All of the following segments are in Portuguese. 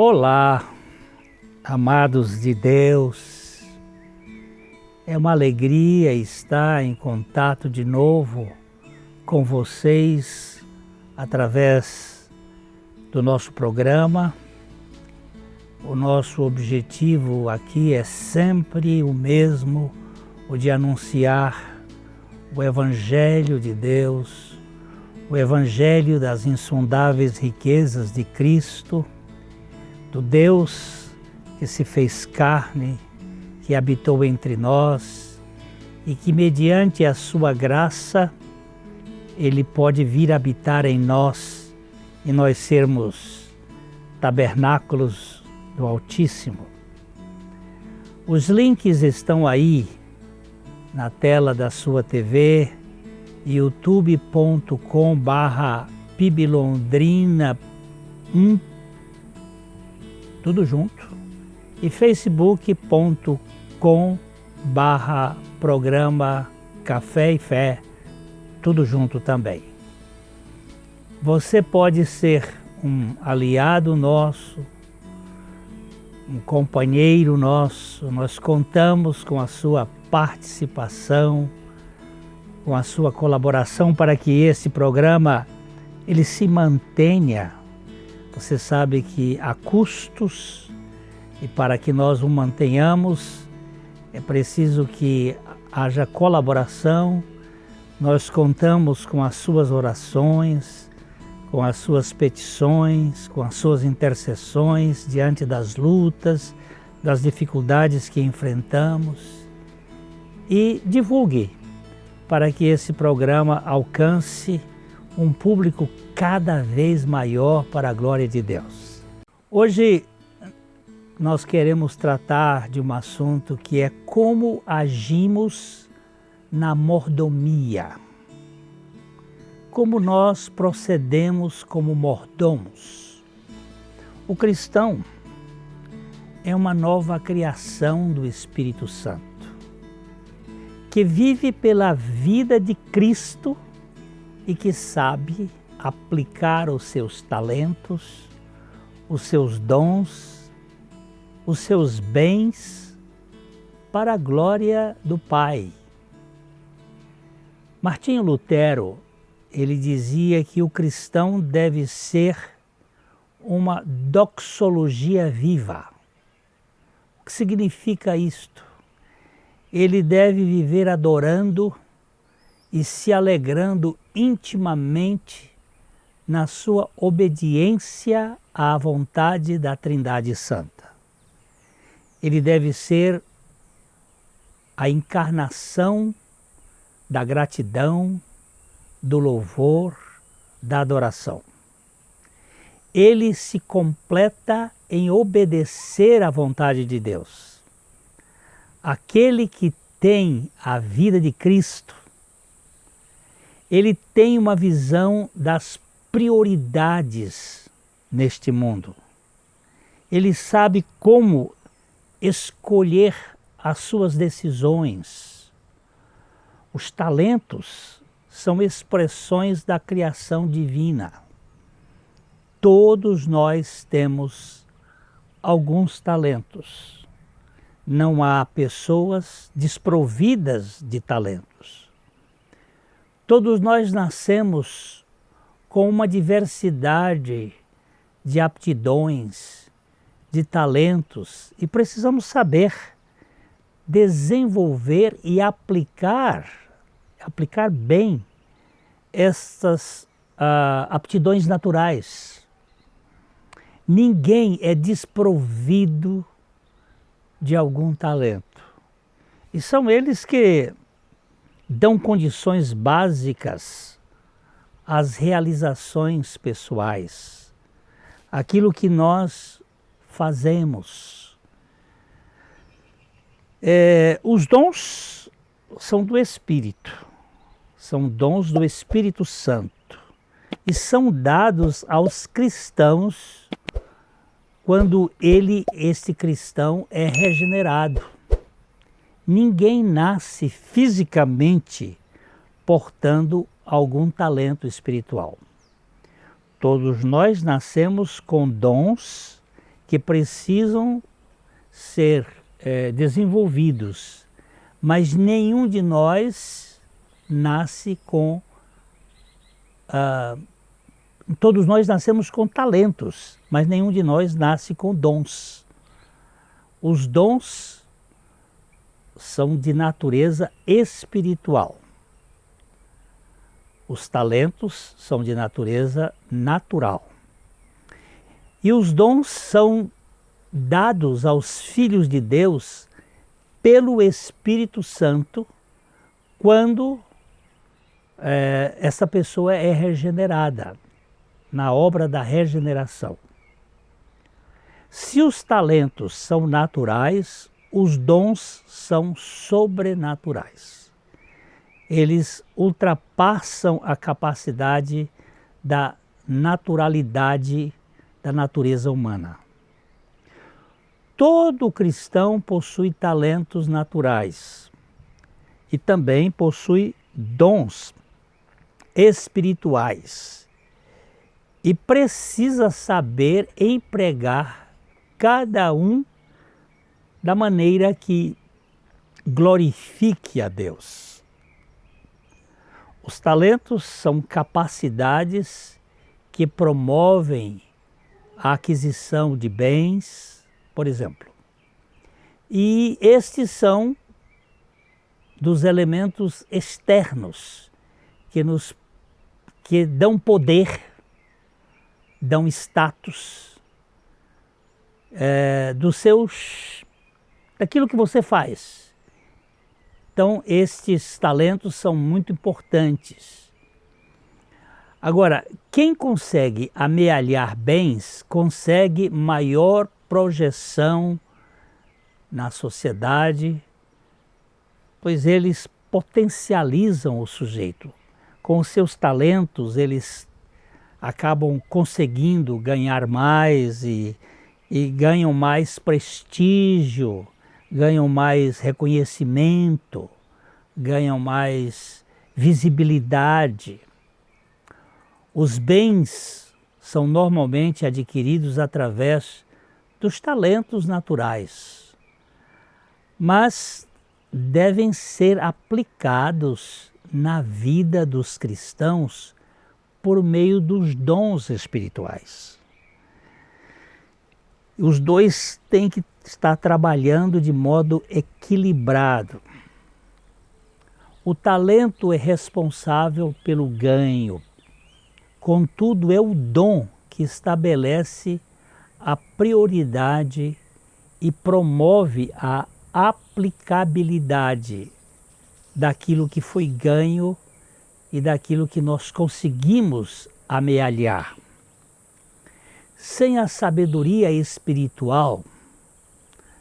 Olá, amados de Deus, é uma alegria estar em contato de novo com vocês através do nosso programa. O nosso objetivo aqui é sempre o mesmo, o de anunciar o Evangelho de Deus, o Evangelho das insondáveis riquezas de Cristo, do Deus que se fez carne, que habitou entre nós e que mediante a sua graça Ele pode vir habitar em nós e nós sermos tabernáculos do Altíssimo. Os links estão aí na tela da sua TV, youtube.com/piblondrina1, tudo junto, e facebook.com/programa Café e Fé, tudo junto também. Você pode ser um aliado nosso, um companheiro nosso. Nós contamos com a sua participação, com a sua colaboração para que esse programa ele se mantenha. Você sabe que há custos e para que nós o mantenhamos é preciso que haja colaboração. Nós contamos com as suas orações, com as suas petições, com as suas intercessões diante das lutas, das dificuldades que enfrentamos. E divulgue para que esse programa alcance um público cada vez maior para a glória de Deus. Hoje nós queremos tratar de um assunto que é como agimos na mordomia. Como nós procedemos como mordomos. O cristão é uma nova criação do Espírito Santo, que vive pela vida de Cristo e que sabe aplicar os seus talentos, os seus dons, os seus bens para a glória do Pai. Martinho Lutero, ele dizia que o cristão deve ser uma doxologia viva. O que significa isto? Ele deve viver adorando e se alegrando intimamente na sua obediência à vontade da Trindade Santa. Ele deve ser a encarnação da gratidão, do louvor, da adoração. Ele se completa em obedecer à vontade de Deus. Aquele que tem a vida de Cristo, ele tem uma visão das prioridades neste mundo. Ele sabe como escolher as suas decisões. Os talentos são expressões da criação divina. Todos nós temos alguns talentos. Não há pessoas desprovidas de talentos. Todos nós nascemos com uma diversidade de aptidões, de talentos, e precisamos saber desenvolver e aplicar bem estas aptidões naturais. Ninguém é desprovido de algum talento. E são eles que dão condições básicas às realizações pessoais, aquilo que nós fazemos. Os dons são do Espírito, são dons do Espírito Santo e são dados aos cristãos quando este cristão é regenerado. Ninguém nasce fisicamente portando algum talento espiritual. Todos nós nascemos com dons que precisam ser desenvolvidos, mas nenhum de nós nasce com... todos nós nascemos com talentos, mas nenhum de nós nasce com dons. Os dons são de natureza espiritual. Os talentos são de natureza natural. E os dons são dados aos filhos de Deus pelo Espírito Santo quando essa pessoa é regenerada, na obra da regeneração. Se os talentos são naturais, os dons são sobrenaturais. Eles ultrapassam a capacidade da naturalidade da natureza humana. Todo cristão possui talentos naturais e também possui dons espirituais e precisa saber empregar cada um da maneira que glorifique a Deus. Os talentos são capacidades que promovem a aquisição de bens, por exemplo. E estes são dos elementos externos que dão poder, dão status daquilo que você faz. Então, estes talentos são muito importantes. Agora, quem consegue amealhar bens, consegue maior projeção na sociedade, pois eles potencializam o sujeito. Com os seus talentos, eles acabam conseguindo ganhar mais e ganham mais prestígio, ganham mais reconhecimento, ganham mais visibilidade. Os bens são normalmente adquiridos através dos talentos naturais, mas devem ser aplicados na vida dos cristãos por meio dos dons espirituais. Os dois têm que estar trabalhando de modo equilibrado. O talento é responsável pelo ganho, contudo é o dom que estabelece a prioridade e promove a aplicabilidade daquilo que foi ganho e daquilo que nós conseguimos amealhar. Sem a sabedoria espiritual,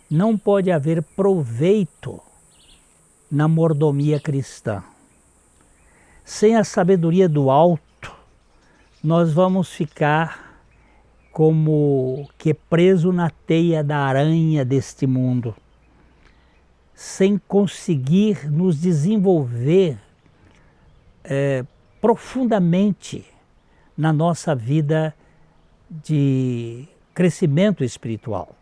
não pode haver proveito na mordomia cristã. Sem a sabedoria do alto, nós vamos ficar como que preso na teia da aranha deste mundo, sem conseguir nos desenvolver profundamente na nossa vida de crescimento espiritual.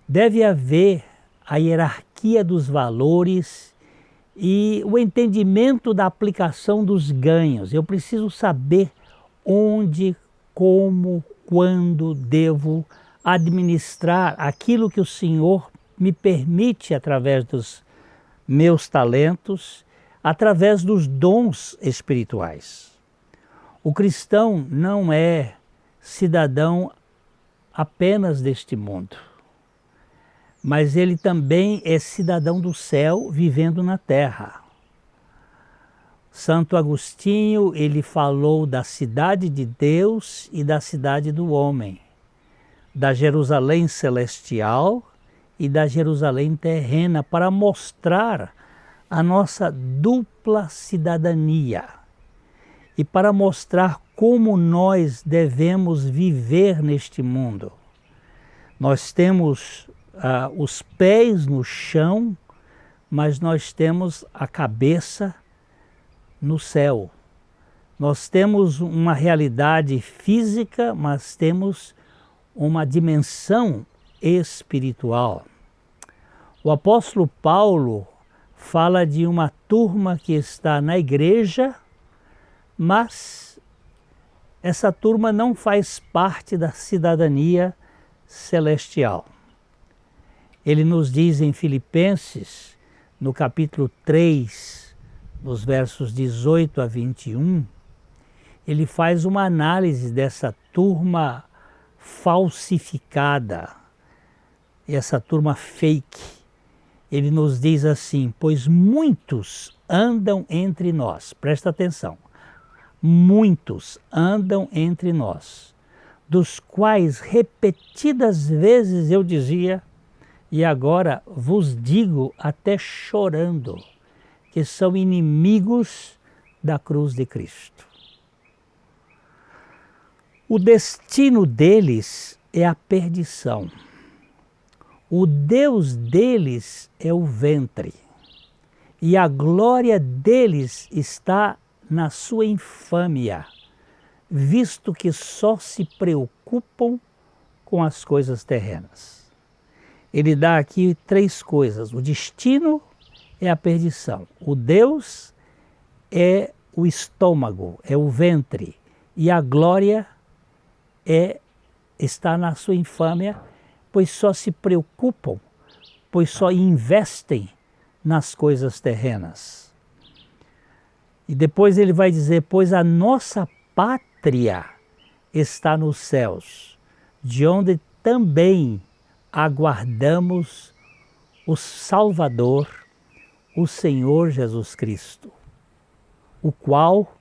Deve haver a hierarquia dos valores e o entendimento da aplicação dos ganhos. Eu preciso saber onde, como, quando devo administrar aquilo que o Senhor me permite através dos meus talentos, através dos dons espirituais. O cristão não é cidadão apenas deste mundo, mas ele também é cidadão do céu vivendo na terra. Santo Agostinho, ele falou da cidade de Deus e da cidade do homem, da Jerusalém celestial e da Jerusalém terrena, para mostrar a nossa dupla cidadania e para mostrar como nós devemos viver neste mundo. Nós temos os pés no chão, mas nós temos a cabeça no céu. Nós temos uma realidade física, mas temos uma dimensão espiritual. O apóstolo Paulo fala de uma turma que está na igreja, mas essa turma não faz parte da cidadania celestial. Ele nos diz em Filipenses, no capítulo 3, nos versos 18 a 21, ele faz uma análise dessa turma falsificada, essa turma fake. Ele nos diz assim: pois muitos andam entre nós, presta atenção, muitos andam entre nós, dos quais repetidas vezes eu dizia, e agora vos digo até chorando, que são inimigos da cruz de Cristo. O destino deles é a perdição. O Deus deles é o ventre. E a glória deles está na sua infâmia, visto que só se preocupam com as coisas terrenas. Ele dá aqui 3 coisas. O destino é a perdição. O Deus é o estômago, é o ventre. E a glória está na sua infâmia, pois só se preocupam, pois só investem nas coisas terrenas. E depois ele vai dizer: pois a nossa pátria está nos céus, de onde também aguardamos o Salvador, o Senhor Jesus Cristo, o qual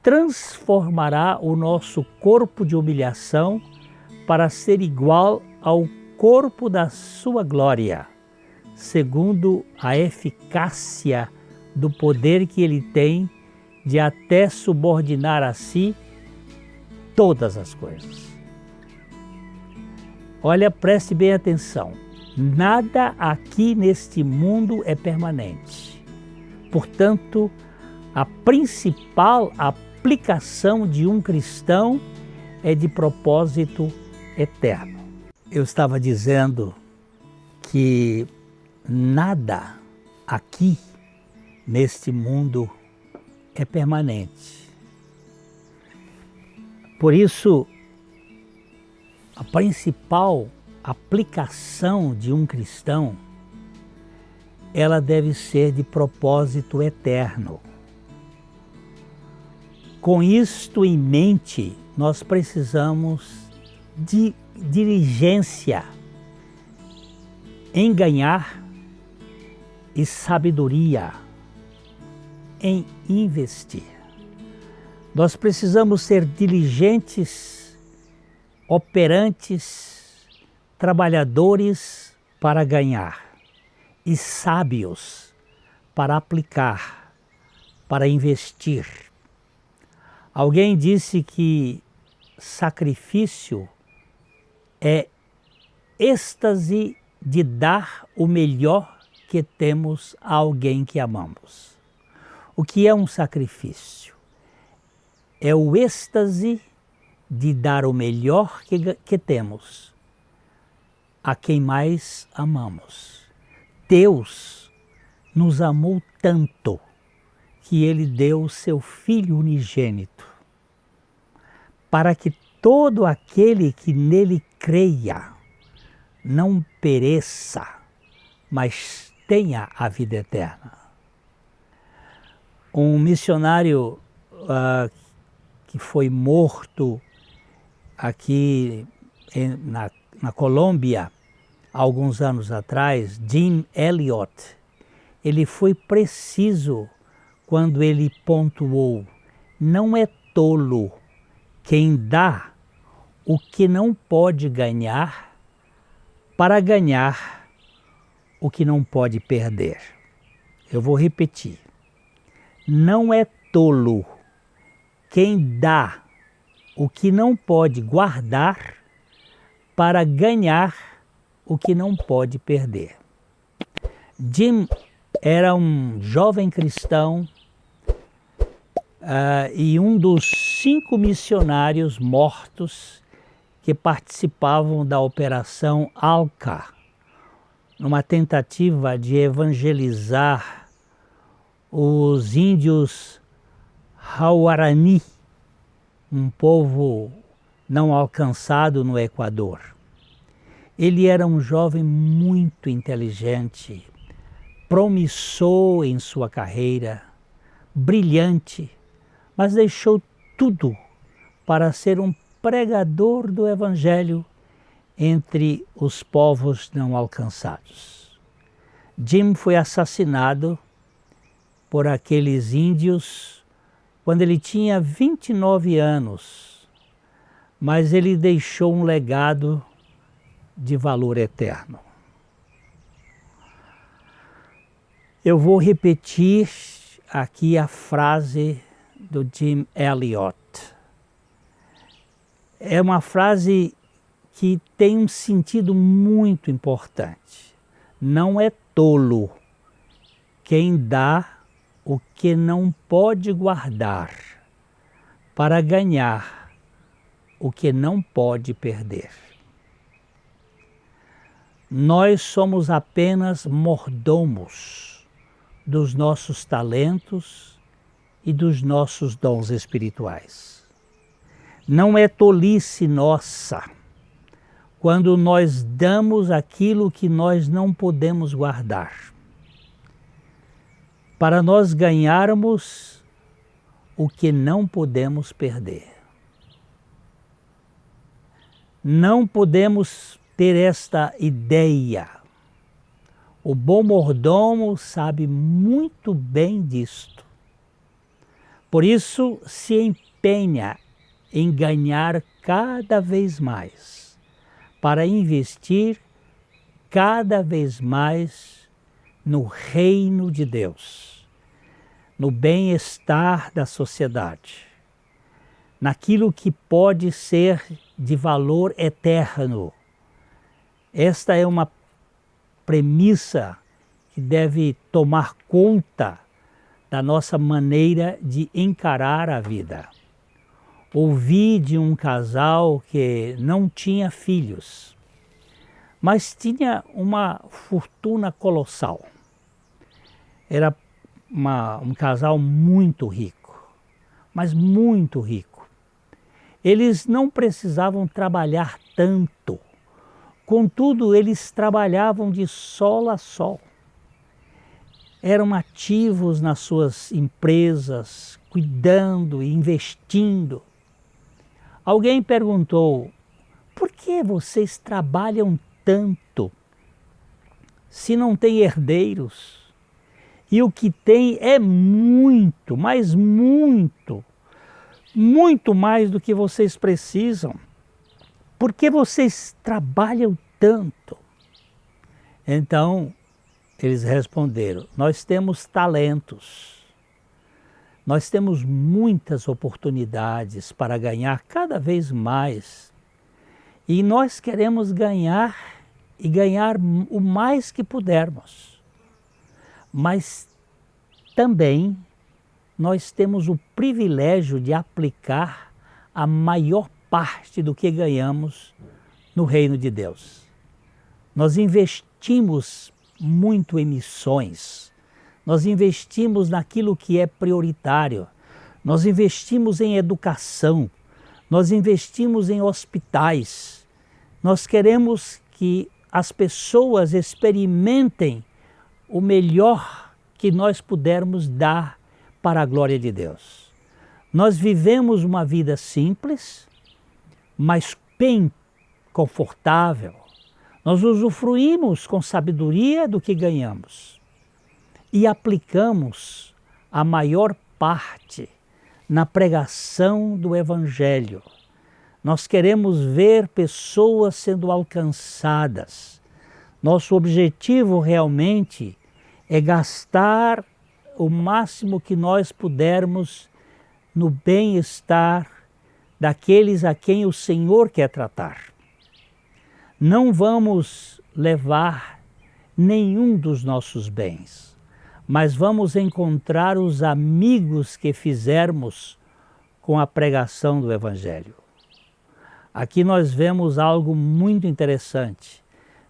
transformará o nosso corpo de humilhação para ser igual ao corpo da sua glória, segundo a eficácia do poder que ele tem de até subordinar a si todas as coisas. Olha, preste bem atenção. Nada aqui neste mundo é permanente. Portanto, a principal aplicação de um cristão é de propósito eterno. Eu estava dizendo que nada aqui neste mundo é permanente. Por isso, a principal aplicação de um cristão, ela deve ser de propósito eterno. Com isto em mente, nós precisamos de diligência em ganhar e sabedoria em investir. Nós precisamos ser diligentes, operantes, trabalhadores para ganhar e sábios para aplicar, para investir. Alguém disse que sacrifício é êxtase de dar o melhor que temos a alguém que amamos. O que é um sacrifício? É o êxtase de dar o melhor que temos a quem mais amamos. Deus nos amou tanto que Ele deu o seu Filho unigênito, para que todo aquele que nele creia não pereça, mas tenha a vida eterna. Um missionário que foi morto aqui na Colômbia, alguns anos atrás, Jim Elliot, ele foi preciso quando ele pontuou: não é tolo quem dá o que não pode ganhar para ganhar o que não pode perder. Eu vou repetir. Não é tolo quem dá o que não pode guardar para ganhar o que não pode perder. Jim era um jovem cristão e um dos 5 missionários mortos que participavam da Operação Alca, numa tentativa de evangelizar os índios Hauarani, um povo não alcançado no Equador. Ele era um jovem muito inteligente, promissor em sua carreira, brilhante, mas deixou tudo para ser um pregador do Evangelho entre os povos não alcançados. Jim foi assassinado por aqueles índios quando ele tinha 29 anos, mas ele deixou um legado de valor eterno. Eu vou repetir aqui a frase do Jim Elliot. É uma frase que tem um sentido muito importante. Não é tolo quem dá o que não pode guardar para ganhar o que não pode perder. Nós somos apenas mordomos dos nossos talentos e dos nossos dons espirituais. Não é tolice nossa quando nós damos aquilo que nós não podemos guardar, para nós ganharmos o que não podemos perder. Não podemos ter esta ideia. O bom mordomo sabe muito bem disto. Por isso se empenha em ganhar cada vez mais, para investir cada vez mais no reino de Deus, no bem-estar da sociedade, naquilo que pode ser de valor eterno. Esta é uma premissa que deve tomar conta da nossa maneira de encarar a vida. Ouvi de um casal que não tinha filhos, mas tinha uma fortuna colossal. Era um casal muito rico, mas muito rico. Eles não precisavam trabalhar tanto, contudo eles trabalhavam de sol a sol. Eram ativos nas suas empresas, cuidando e investindo. Alguém perguntou: por que vocês trabalham tanto se não têm herdeiros? E o que tem é muito, mas muito mais do que vocês precisam. Por que vocês trabalham tanto? Então, eles responderam: nós temos talentos. Nós temos muitas oportunidades para ganhar cada vez mais. E nós queremos ganhar e ganhar o mais que pudermos. Mas também nós temos o privilégio de aplicar a maior parte do que ganhamos no reino de Deus. Nós investimos muito em missões. Nós investimos naquilo que é prioritário, nós investimos em educação, nós investimos em hospitais. Nós queremos que as pessoas experimentem o melhor que nós pudermos dar para a glória de Deus. Nós vivemos uma vida simples, mas bem confortável. Nós usufruímos com sabedoria do que ganhamos. E aplicamos a maior parte na pregação do Evangelho. Nós queremos ver pessoas sendo alcançadas. Nosso objetivo realmente é gastar o máximo que nós pudermos no bem-estar daqueles a quem o Senhor quer tratar. Não vamos levar nenhum dos nossos bens, mas vamos encontrar os amigos que fizermos com a pregação do Evangelho. Aqui nós vemos algo muito interessante.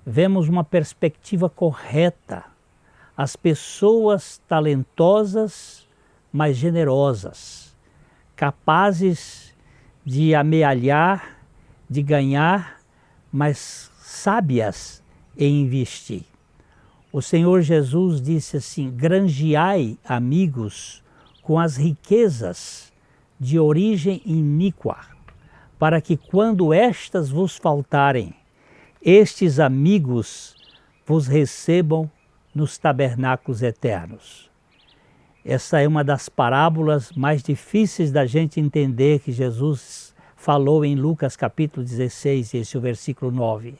Vemos uma perspectiva correta. As pessoas talentosas, mas generosas, capazes de amealhar, de ganhar, mas sábias em investir. O Senhor Jesus disse assim: granjeai amigos com as riquezas de origem iníqua, para que quando estas vos faltarem, estes amigos vos recebam nos tabernáculos eternos. Essa é uma das parábolas mais difíceis da gente entender que Jesus falou em Lucas capítulo 16, esse é o versículo 9.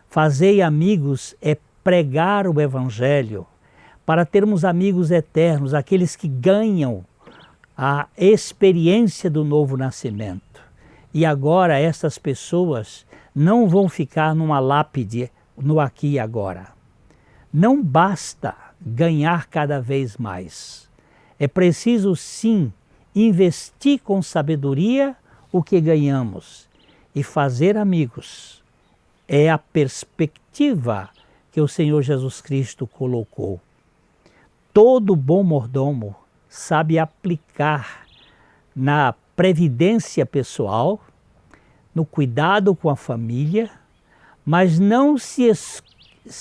Fazei amigos é pregar o Evangelho, para termos amigos eternos, aqueles que ganham a experiência do novo nascimento. E agora essas pessoas não vão ficar numa lápide no aqui e agora. Não basta ganhar cada vez mais. É preciso sim investir com sabedoria o que ganhamos e fazer amigos. É a perspectiva que o Senhor Jesus Cristo colocou. Todo bom mordomo sabe aplicar na previdência pessoal, no cuidado com a família, mas não se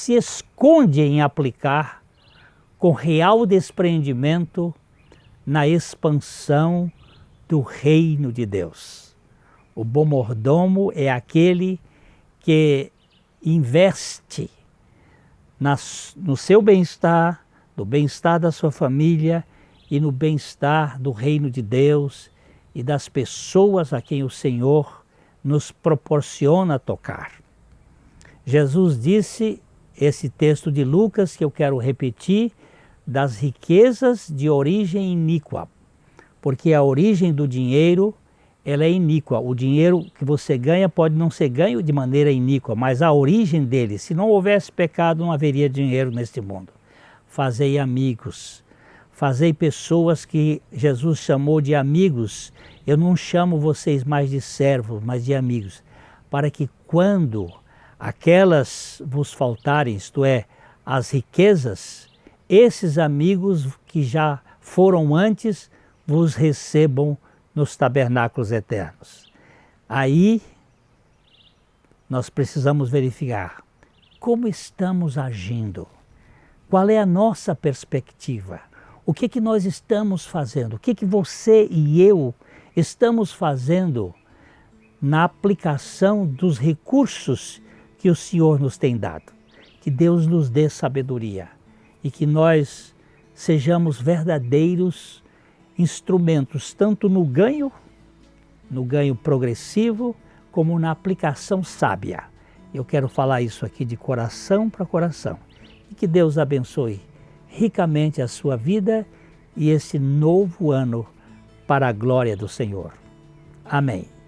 esconde em aplicar com real desprendimento na expansão do reino de Deus. O bom mordomo é aquele que investe no seu bem-estar, no bem-estar da sua família e no bem-estar do reino de Deus e das pessoas a quem o Senhor nos proporciona tocar. Jesus disse, esse texto de Lucas que eu quero repetir, das riquezas de origem iníqua, porque a origem do dinheiro ela é iníqua. O dinheiro que você ganha pode não ser ganho de maneira iníqua, mas a origem dele, se não houvesse pecado, não haveria dinheiro neste mundo. Fazei amigos, fazei pessoas que Jesus chamou de amigos. Eu não chamo vocês mais de servos, mas de amigos, para que quando aquelas vos faltarem, isto é, as riquezas, esses amigos que já foram antes, vos recebam nos tabernáculos eternos. Aí nós precisamos verificar como estamos agindo, qual é a nossa perspectiva, o que nós estamos fazendo, o que você e eu estamos fazendo na aplicação dos recursos que o Senhor nos tem dado. Que Deus nos dê sabedoria e que nós sejamos verdadeiros instrumentos, tanto no ganho progressivo, como na aplicação sábia. Eu quero falar isso aqui de coração para coração. E que Deus abençoe ricamente a sua vida e esse novo ano para a glória do Senhor. Amém.